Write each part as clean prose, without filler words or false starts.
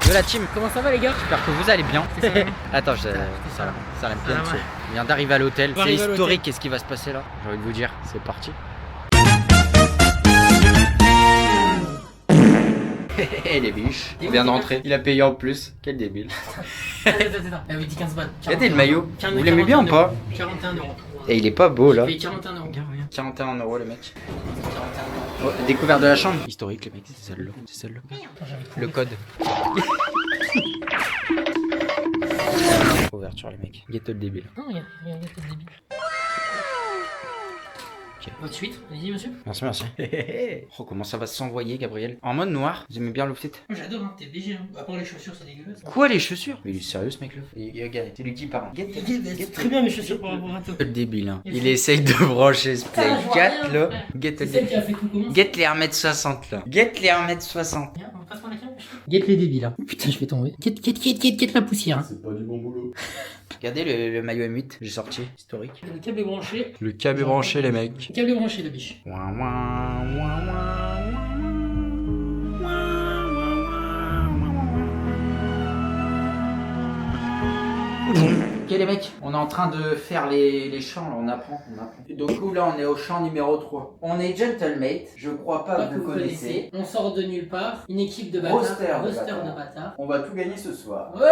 Yo la team, Comment ça va les gars? j'espère que vous allez bien. Attends, ça l'aime bien dessus. On vient d'arriver à l'hôtel, c'est historique, qu'est-ce qui va se passer là? J'ai envie de vous dire, c'est parti. Et les biches, il vient de rentrer, il a payé en plus, quel débile. Attends. Ah oui, 15 balles. Regardez le maillot, vous l'aimez bien ou pas? 41 €. Et il est pas beau là. J'ai payé 41 €. 41 € le mec. Oh, découverte de la chambre. Historique les mecs, c'est celle-là. C'est celle-là. Le code. Ouverture les mecs. Ghetto le débile. Non, il y a le débile. Ok. Votre suite, allez-y monsieur. Merci, merci. Oh, comment ça va s'envoyer, Gabriel? En mode noir, vous aimez bien l'outfit? Moi j'adore, hein, t'es BG. Hein. À part les chaussures, c'est dégueulasse. Quoi, les chaussures? Mais il est sérieux ce mec là? Regarde, c'est lui qui parle. C'est très bien mes chaussures par rapport à toi. Le débile, hein. Il essaye de brancher ce Play 4 là. Guette C'est celle qui a fait tout comment? Guette les 1m60 là. Guette les 1m60. Passe-moi la carte. Guette les débiles là. Putain, je vais tomber. Guette la poussière. Hein. C'est pas du bon boulot. Regardez le maillot M8, j'ai sorti, historique. Le câble est branché. Le câble est branché les mecs. Le câble est branché la biche. Ok les mecs, on est en train de faire les chants là, on apprend. Et donc là on est au chant numéro 3. On est Gentlemate, je crois pas que vous connaissez. On sort de nulle part. Une équipe de bâtards. Roster de bâtards. On va tout gagner ce soir. Ouais.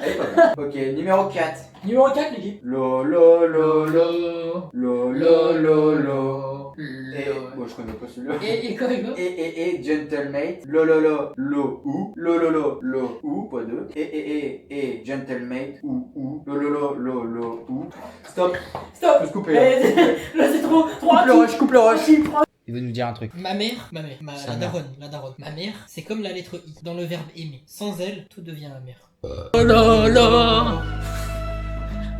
Elle est pas bien. Ok, numéro 4. Numéro 4 l'équipe. Lo lo lo lo lo lo lo lo. Et bon je connais pas celui-là. Et quoi Et Gentlemate, lo lo lo lo ou lo lo lo lo ou pas deux. Et Gentlemate ou lo lo lo lo ou. Stop. Stop. Je vais couper. Là c'est trop Je coupe le rush. Il veut nous dire un truc. la daronne. Ma mère, c'est comme la lettre I dans le verbe aimer. Sans elle, tout devient amer. Oh là là.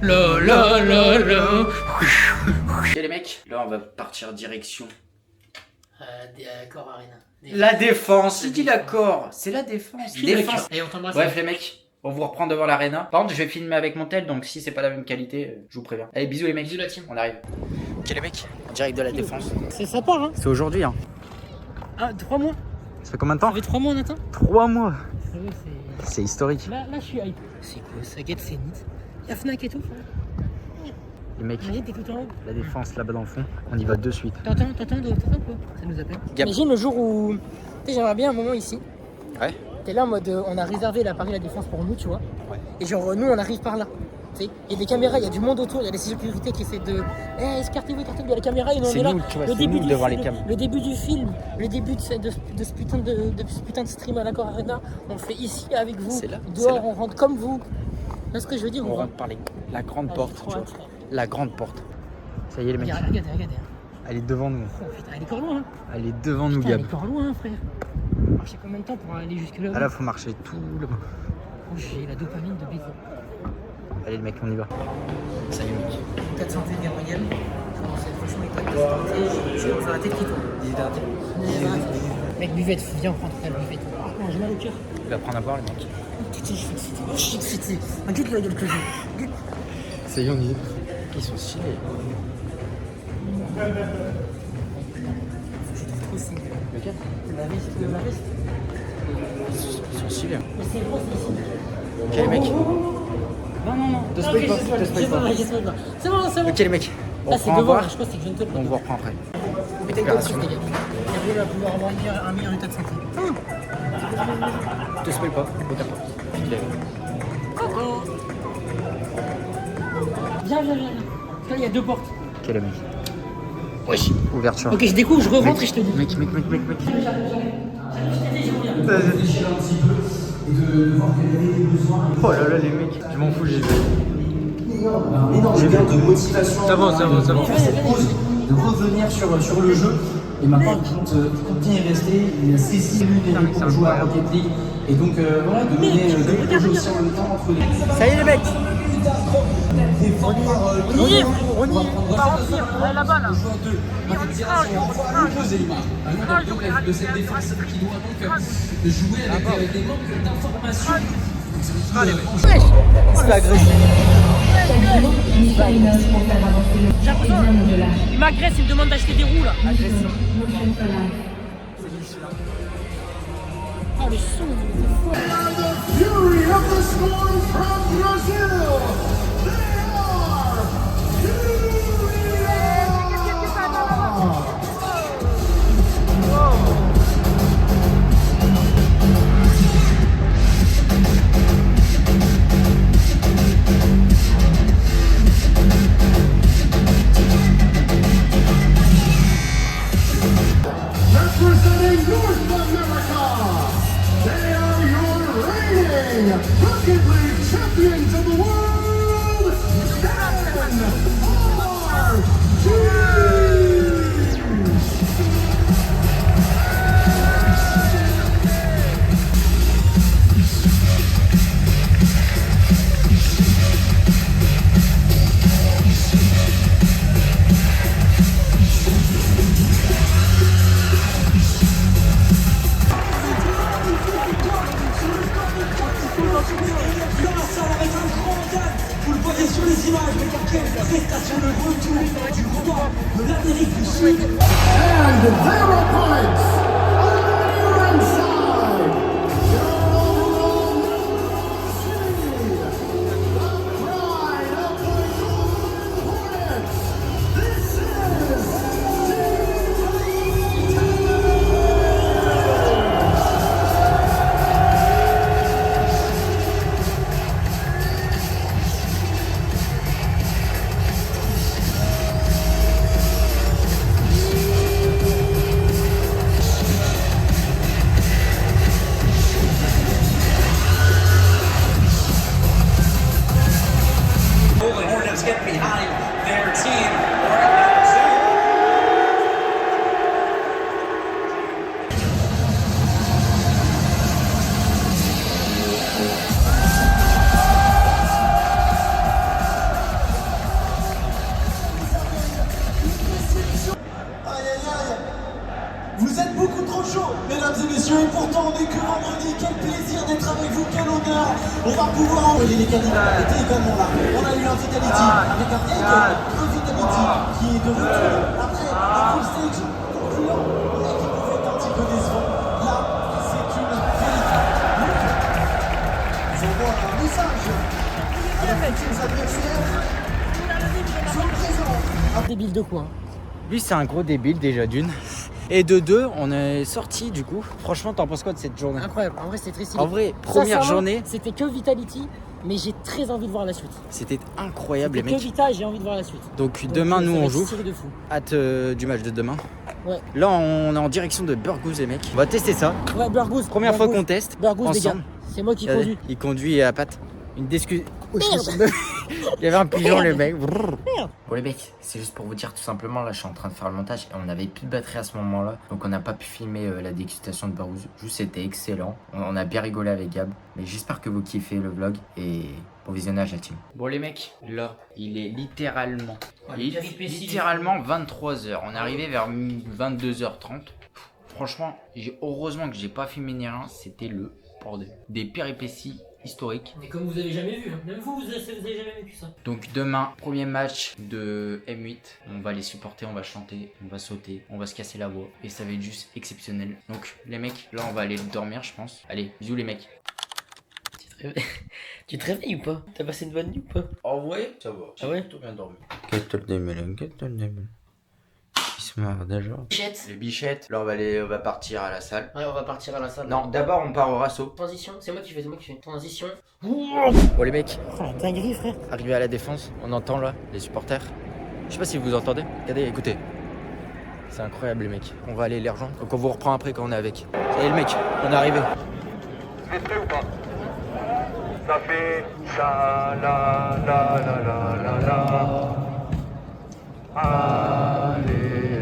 La la la la. Ok les mecs, là on va partir direction Corps Arena. la défense. Il dit l'accord, c'est la défense. Défense. Et on t'embrasse. Bref les mecs, on vous reprend devant l'arena. Par contre je vais filmer avec mon tel, donc si c'est pas la même qualité, je vous préviens. Allez bisous les mecs. Bisous la team. On arrive. Ok les mecs, en direct de la défense. C'est ça part hein. C'est aujourd'hui hein. Ah 3 mois. Ça fait combien de Ça temps? fait 3 mois Nathan. 3 mois. C'est vrai, C'est historique. Là je suis hype. C'est quoi ça? Guette c'est nid. Y'a Fnac et tout. Les mecs, Imagine t'es tout en haut. la défense là-bas dans le fond, on y va de suite. T'entends quoi? Ça nous appelle. Gap. Imagine le jour où. Tu sais, j'aimerais bien un moment ici. Ouais. T'es là en mode. On a réservé la Paris La Défense pour nous, tu vois. Ouais. Et genre, nous, on arrive par là. Tu sais, il y a des caméras, il y a du monde autour, il y a des sécurités qui essaient de. Écartez-vous, il y a la caméra et nous on C'est est là. nous, tu vois, c'est nous devant les cams. Le début du film, le début de ce putain de stream à l'Accor Arena, on le fait ici avec vous. C'est là, Dehors, c'est là. on rentre comme vous. C'est ce que je veux dire. On rentre par la grande porte, trop tu vois. hâte. La grande porte. Ça y est les mecs, Regardez. elle est devant nous. Oh putain, elle est encore loin. Hein. Elle est devant nous Putain, elle Gab. est encore loin, frère. Marcher combien de temps pour aller jusque là? Ah là faut marcher tout le... Oh, j'ai la dopamine de baiser. Allez les mecs, on y va. Salut mec. État de santé de Gabriel. Franchement, état de santé, j'ai la tête qui tourne. Mec, buvette, viens, on prend ta buvette. Non, j'ai mal au cœur. Il va prendre à boire les mecs. Putain, je suis excité. Regarde la gueule que j'ai. Ça y est, on y est. Ils sont stylés. Je trouve trop stylé. Lequel? La veste. Ils sont stylés. Mais c'est gros, c'est ici. Ok les mecs. Non. Te spoil pas, te spoil pas. C'est bon. Ok les mecs. On Là, c'est prend à devant, boire. je crois que c'est que je ne te On vous reprend après. Récupération. Gabriel va pouvoir avoir un meilleur état de santé. Te spoil pas, regarde pas. Il est- Viens. Là, il y a 2 portes. Ok les mecs. Wesh. Ouverture. Ok, je découvre, je rentre et je te dis. Mec. Réfléchir un petit peu et de voir quel avait les besoins. Oh là là les mecs, je m'en fous, j'y vais. Un énorme gain de motivation. Ça va. Faire cette pause, de revenir sur le jeu. Et maintenant, il compte y rester. Il a 6 minutes pour jouer à Rocket League. Et donc, voilà, de mener 2 projets aussi en même temps entre les. Ça y est les mecs. On y est. Là-bas, là. De cette défense qui doit donc jouer avec des manques d'informations. C'est agressif. Il m'agresse, il me demande d'acheter des roues là. Oh le son, Rocket League champions of the world, Vous le voyez sur les images, mais quelle prestation de retour du roi de l'Amérique du Sud. and there are points on the right side. Your overall seed, the pride of the Golden Hornets. This is Golden Hornets get behind their team right now. Aïe aïe aïe. Vous êtes beaucoup trop chaud, mesdames et messieurs, et pourtant on n'est que vendredi. Quel plaisir d'être avec vous, quel honneur. On va pouvoir envoyer les candidats, étaient également là. On a eu un Vitality avec un Vitality qui est de retour après un full stage concluant, mais qui pouvait être un petit peu décevant. Là, c'est une vérité. Ils envoient un message à leurs futurs adversaires. Soyez présents. Un débile de quoi hein. Lui, c'est un gros débile déjà d'une. Et de deux, on est sorti du coup. Franchement, t'en penses quoi de cette journée? Incroyable, en vrai c'était très stylé. En vrai, première Sincèrement, journée, c'était que Vitality, mais j'ai très envie de voir la suite. c'était incroyable les C'était que mecs. Vita et j'ai envie de voir la suite. Donc demain, ça nous va on être joue. stylé de fou. Hâte du match de demain. Ouais. Là, on est en direction de Burgos les mecs. On va tester ça. Ouais, Burgos. Première fois qu'on teste Burgos, les gars. ensemble. C'est moi qui Regardez, conduis. il conduit à patte. Une discussion. Merde. Il y avait un pigeon le mec. Merde. Bon les mecs, c'est juste pour vous dire tout simplement, là je suis en train de faire le montage et on avait plus de batterie à ce moment-là. Donc on n'a pas pu filmer la dégustation de Burgos. Juste c'était excellent. On a bien rigolé avec Gab. Mais j'espère que vous kiffez le vlog et bon visionnage la team. Bon les mecs, là, il est littéralement, les péripéties littéralement 23h. On est arrivé vers 22h30. Franchement, heureusement que j'ai pas filmé ni rien. C'était le bordel. Des péripéties historiques. Mais comme vous avez jamais vu, hein. Même vous avez jamais vécu ça. Donc demain, premier match de M8. On va les supporter, on va chanter, on va sauter, on va se casser la voix. Et ça va être juste exceptionnel. Donc les mecs, là on va aller dormir je pense. Allez, bisous les mecs. Tu te réveilles ou pas? T'as passé une bonne nuit ou pas? En vrai, ça va. Ah ouais? Tout bien dormi. Il se marre déjà. Bichette. Les bichettes, là on va partir à la salle. Ouais, on va partir à la salle. Non, d'abord on part au rasso. Transition, c'est moi qui fais, Transition. Bon les mecs, Oh la dinguerie frère. arrivé à la défense, on entend là les supporters. Je sais pas si vous entendez. Regardez, écoutez. C'est incroyable les mecs. On va aller les rejoindre. Donc on vous reprend après quand on est avec. Ça y est le mec, on est arrivé. Vous êtes prêts ou pas? Ça fait cha la la la la la la. Allez,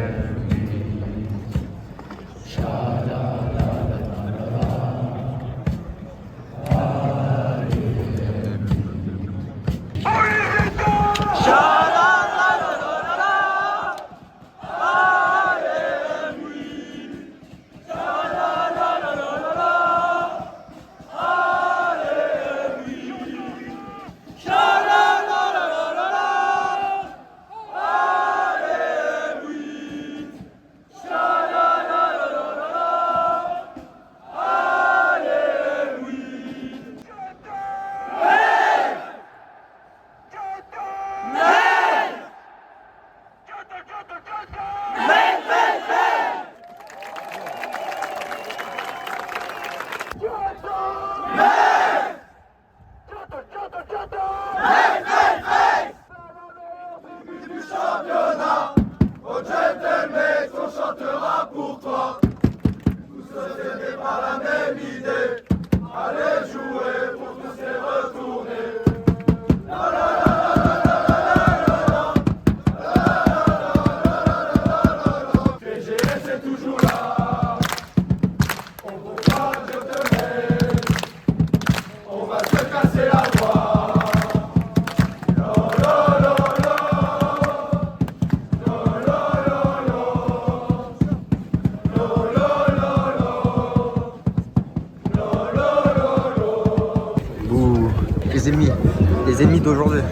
les ennemis d'aujourd'hui.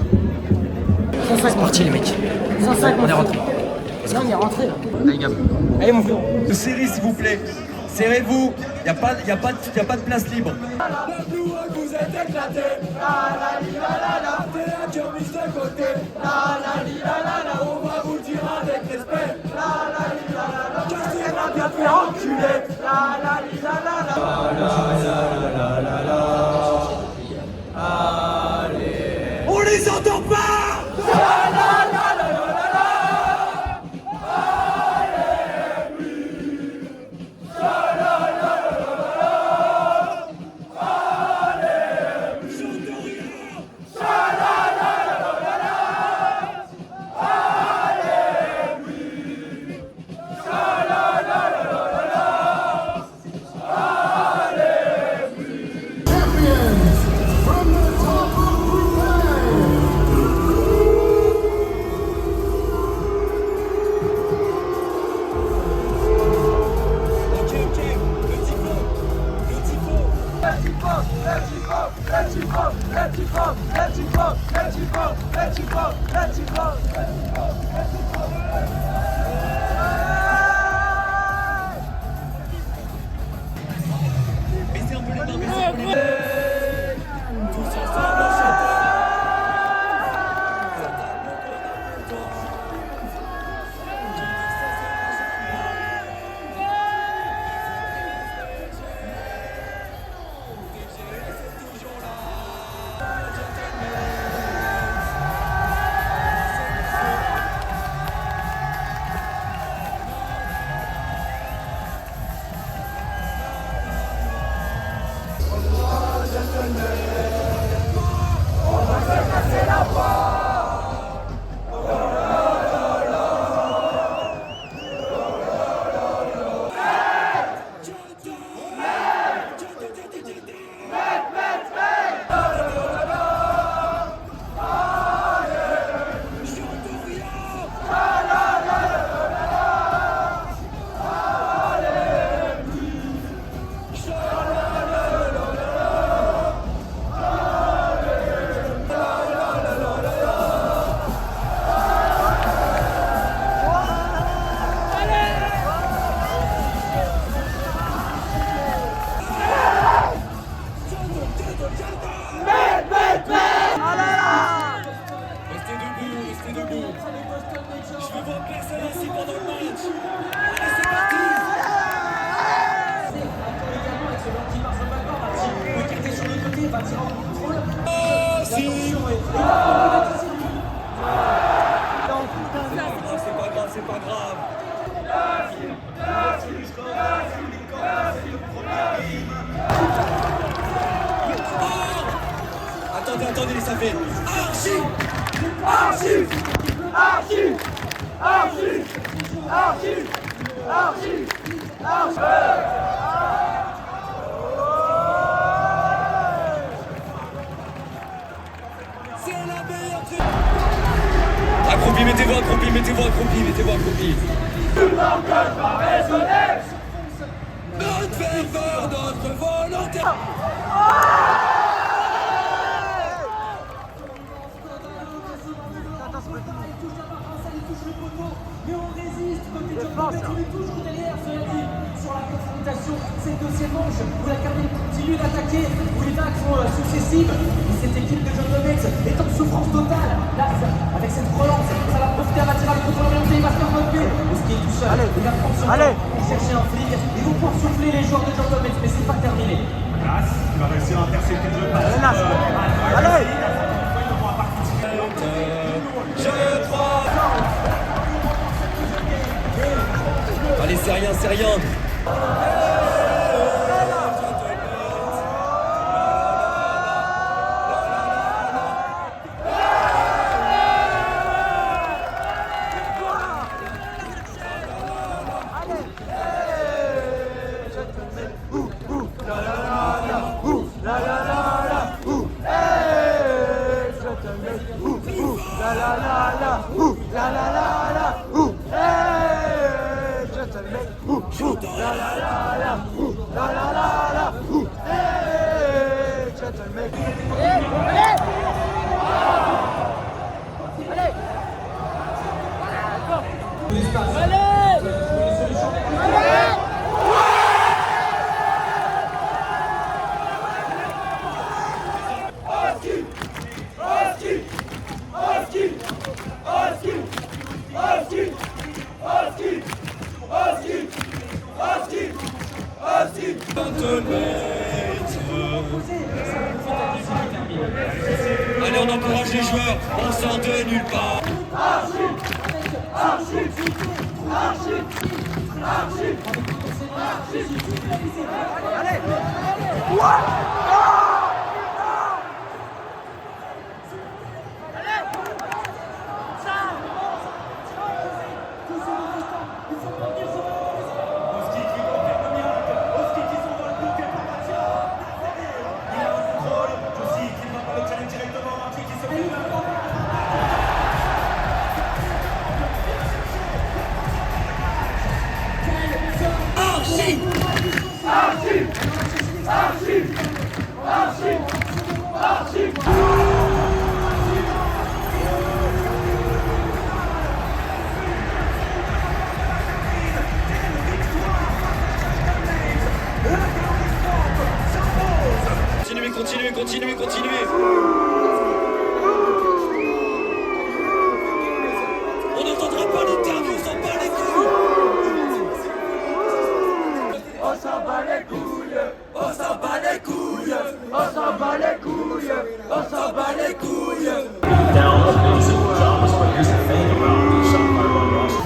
C'est parti les mecs. 105, on est rentré. Non, on est rentré là. Allez, Gab. Allez mon frère. Serrez s'il vous plaît. Serrez-vous. Y a pas de place libre. Vous êtes éclatés. La la li la la la. T'es un cœur mis de côté. La la li la la la. On va vous dire avec respect. La la li la la la. Cassez va bien faire enculer. La la li la la la. La la la la la. Allez. On les entend pas. La la la la la la la. C'est pas grave. Attendez, ça fait c'est la meilleure. Accroupi, mettez-vous accroupi. L'orgueil va résonner. Notre ferveur, notre volonté. Mais on résiste, côté de on est toujours derrière, cela dit, sur la confrontation, cette deuxième manche où la Carmine continue d'attaquer, où les vagues sont successives, et cette équipe de John Domex est en souffrance totale. Là, avec cette relance, ça va profiter à Mathieu contre la montée, il va se faire relever. Et ce qui est tout seul, il va prendre son temps, il chercher un flic, ils vont pouvoir souffler les joueurs de John Domex, mais c'est pas terminé. Nas, il va réussir à intercepter le passe. Allez, je crois. Allez, c'est rien. Allez courage les joueurs, on sort de nulle part. Continuez. On n'entendra pas l'interview, on s'en bat les couilles. On s'en bat les couilles. On s'en bat les couilles. On s'en bat les couilles. On s'en bat les couilles. Here's the thing about Shopify Ross.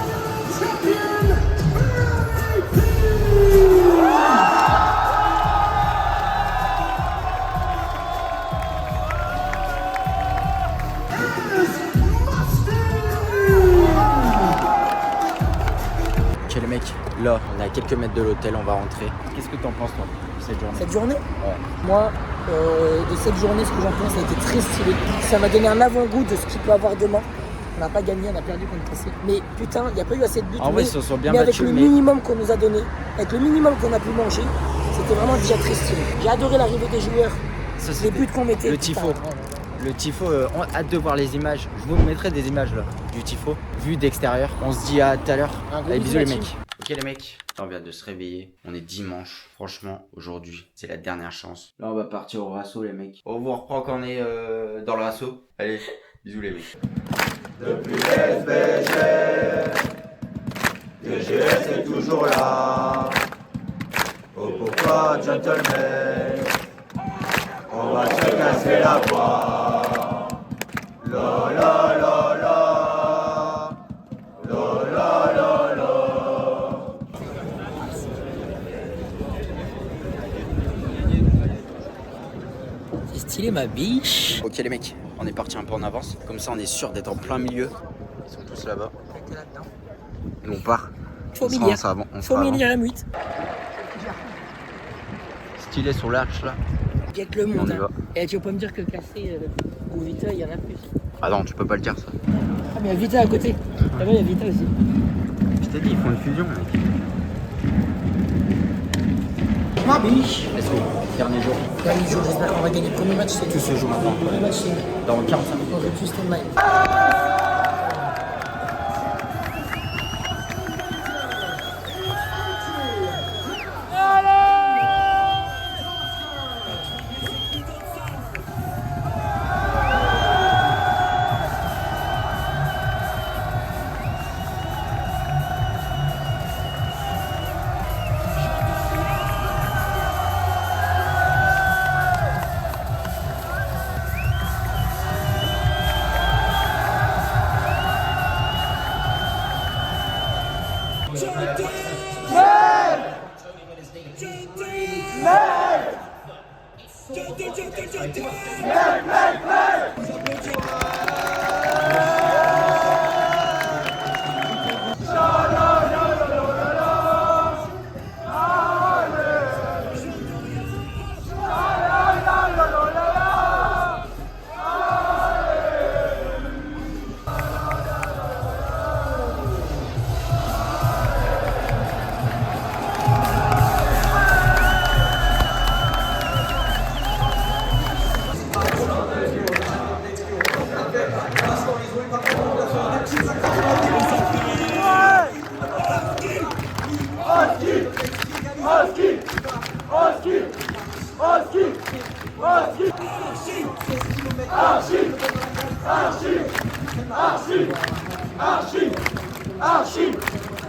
Ok les mecs, là on est à quelques mètres de l'hôtel, on va rentrer. Qu'est-ce que t'en penses toi de cette journée? Cette journée? Ouais. Moi, de cette journée, ce que j'en pense, ça a été très stylé. Ça m'a donné un avant-goût de ce qu'il peut avoir demain. On n'a pas gagné, on a perdu contre KC. Mais putain, il n'y a pas eu assez de buts. En vrai, ils se sont bien mais avec battus, le minimum qu'on nous a donné, avec le minimum qu'on a pu manger, c'était vraiment déjà très stylé. J'ai adoré l'arrivée des joueurs, les buts qu'on mettait. Le tifo. Le tifo, on a hâte de voir les images. Je vous mettrai des images là, du tifo, vu d'extérieur. On se dit à tout à l'heure. Allez, bisous les mecs. Ok les mecs, on vient de se réveiller. On est dimanche. Franchement, aujourd'hui, c'est la dernière chance. Là, on va partir au rasso les mecs. On vous reprend quand on est dans le rasso. Allez, bisous les mecs. Depuis SBG, DGS est toujours là. Oh pourquoi gentlemen, on va se casser la voix. La la la la, la la la la. C'est stylé ma biche. Ok les mecs, on est parti un peu en avance. Comme ça, on est sûr d'être en plein milieu. Ils sont tous là-bas. Et on part. Familière. Familière M8. Stylé sur l'arche là. Guette le monde. On y va. Et tu vas pas me dire que Cassé ou Vita, il y en a plus. Ah non, tu peux pas le dire ça. Ah mais il y a Vita à côté. Là-bas il y a Vita aussi. Je t'ai dit, ils font une fusion mec. Ma biche. Let's go. Dernier jour. Dernier jour, j'espère qu'on va gagner le premier match. Tout se joue maintenant. Le premier match c'est Dans 45 minutes. on refuse ton mail.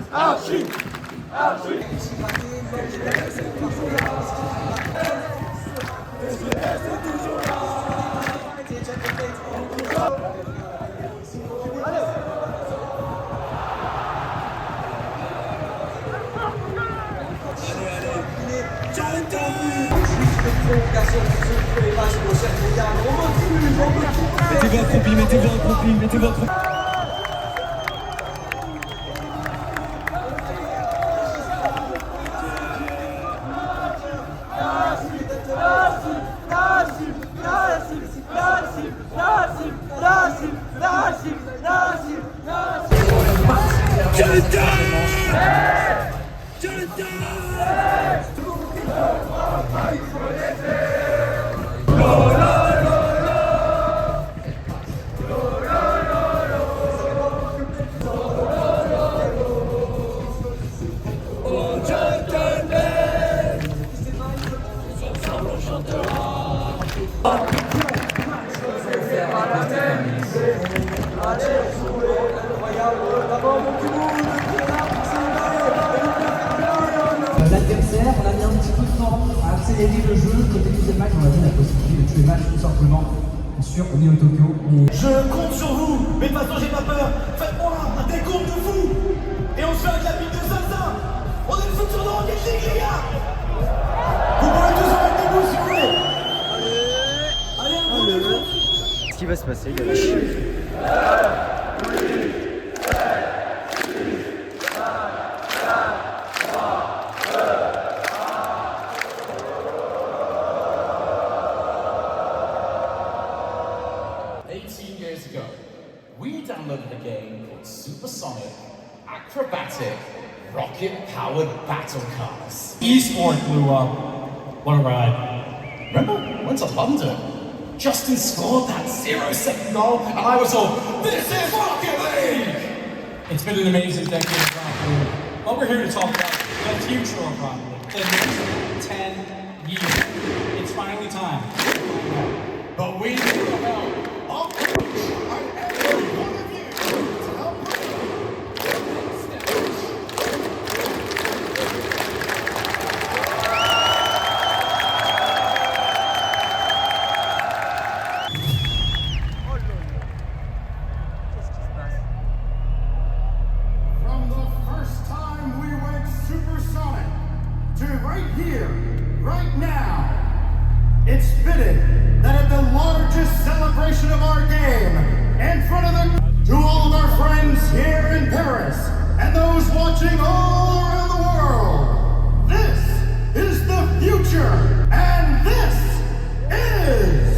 Archie, Mettez-vous accroupi, mettez-vous accroupi, mettez-vous accroupi. L'adversaire, on a mis un petit peu de temps à accélérer le jeu. Côté deuxième match, on a dit la possibilité de tuer le match tout simplement. Bien sûr, on est au Tokyo, mais Je compte sur vous, mais de toute façon j'ai pas peur. Faites-moi un décompte de fou. Et on se fait un clapping de salsa. On est le futur de Rocket League, les gars. Vous pouvez tous en mettre debout si vous voulez. Allez, un gros décompte. Qu'est-ce qui va se passer, gars? Years ago, we downloaded a game called Supersonic Acrobatic Rocket-Powered Battle Cars. Esport blew up. What a ride. Remember? Went to London. Justin scored that 0-second goal, and I was all, this is Rocket League! It's been an amazing decade of Rocket League. But we're here to talk about the future of Rocket League. The next 10 years. It's finally time. But we need your help. From the first time we went supersonic to right here, right now, it's fitting that at the largest celebration of our game, in front of to all of our friends here in Paris and those watching all around the world, this is the future, and this is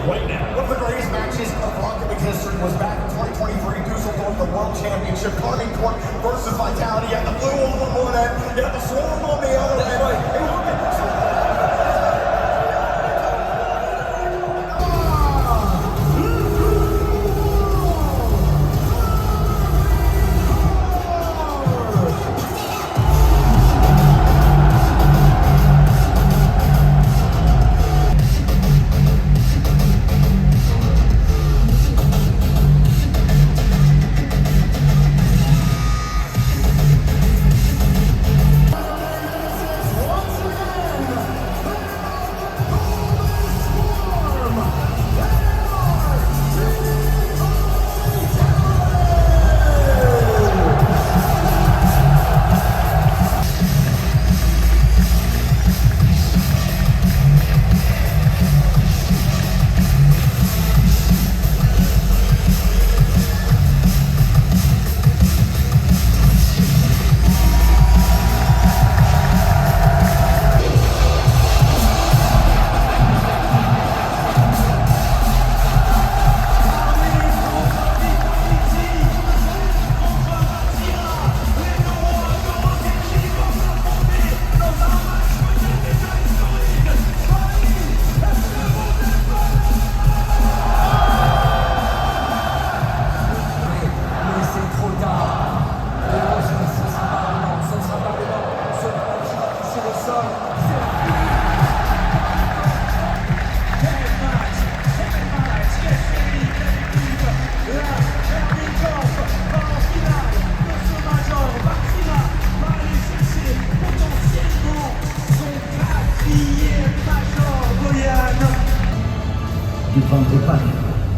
Right now. One of the greatest matches of Rocket League history was back in 2023 Dusseldorf, the World Championship. Carving Court versus Vitality. You had the blue on one end, you had the Swarm on the other end. And look at this.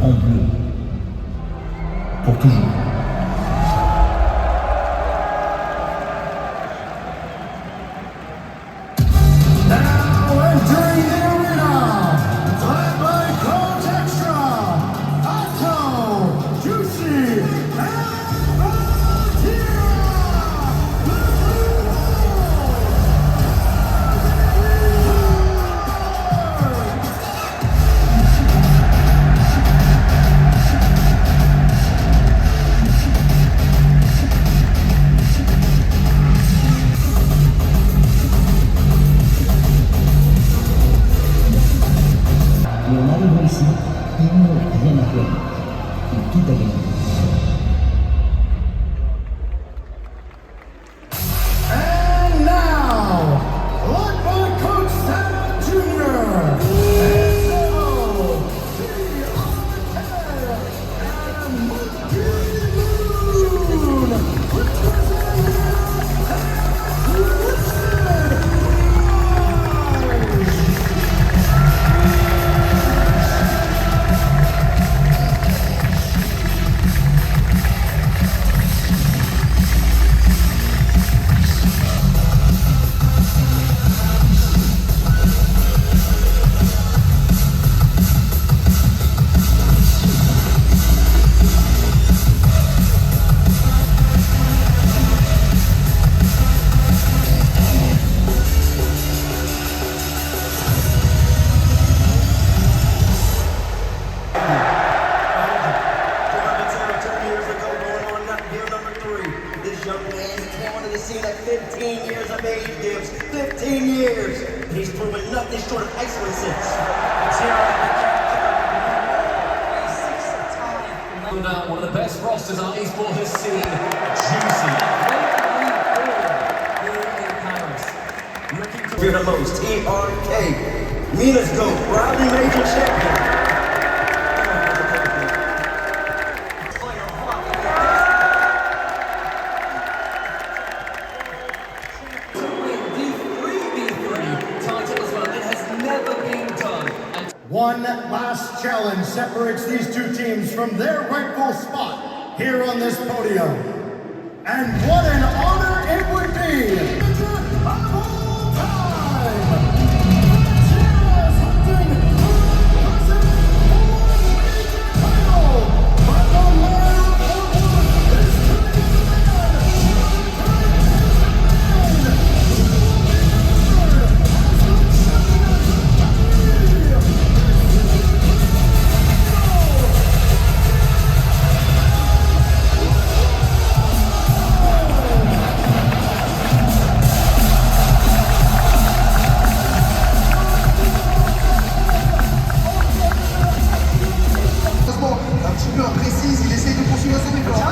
en bleu. Pour toujours. Now entering the arena, led by Coach Extra, Otto, Juicy, and Valtira! Et en arrivant ici, ils n'ont rien à perdre. Ils ont tout à gagner. And now, led by Coach Sam Jr., Exo, the Undertaker, and Monkey Moon, representing This young man came onto the scene at 15 years of age, Gibbs. 15 years! He's proven nothing short of excellence since. One of the best rosters our esport has seen. Juicy. Fear the most, TRK. Mina's GOAT, Rodney Major champion. one last challenge separates these two teams from their rightful spot here on this podium. And what an honor it would be! Of all time! Cheers, hunting title, but the winner of is précise, il essaye de poursuivre son effort.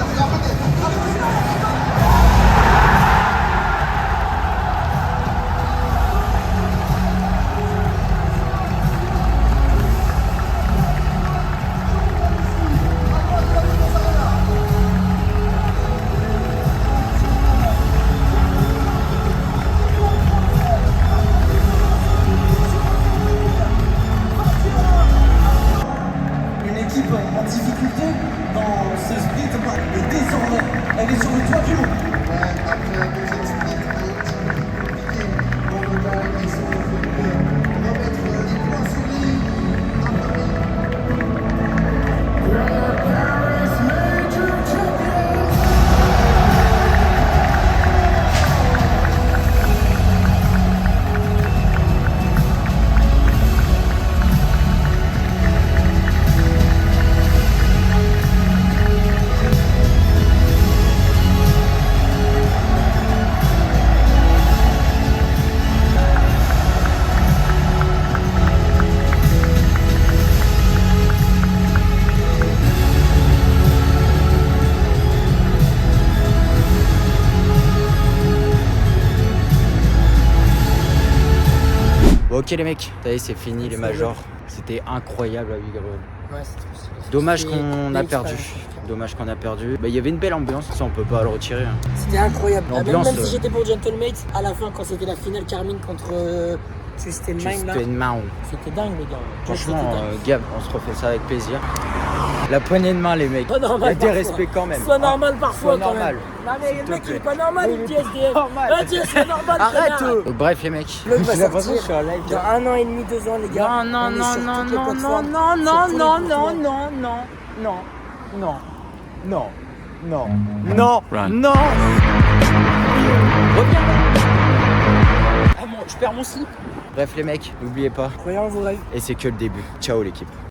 Une équipe en difficulté dans ce sprint, et désormais, elle est sur le toit du monde. Après un deuxième sprint, compliqué pour le gars, ils sont venus remettre les points sur Paris Major Champions! Bon, ok les mecs, ça y est, c'est fini les majors. C'était incroyable à Vigreux. Ouais, c'est trop stylé. Dommage qu'on a perdu. Dommage qu'on a perdu. Bah, il y avait une belle ambiance, ça on peut pas le retirer. Hein. C'était incroyable. L'ambiance, Même si j'étais pour Gentlemates, à la fin, quand c'était la finale Carmine contre Twisted Mind, là, C'était c'était dingue, les gars. Franchement, Gab, on se refait ça avec plaisir. La poignée de main, les mecs. Pas normal. Il y a des respects quand même. Sois normal parfois. Sois normal. Non mais le mec il est pas normal, il dit SDF. Normal. C'est normal. Arrête. Bref, les mecs. L'autre va J'ai l'impression que je sortir suis en live. dans 1 an et demi, 2 ans les gars. Non, On est non, sur non, toutes les non, non, plateformes, non, non, sur non, tous les non, plateformes. non, non, non, non, non, non, non, non. Reviens. Ah bon, je perds mon slip. Bref les mecs, n'oubliez pas. Croyez en vos rêves. Et c'est que le début. Ciao l'équipe.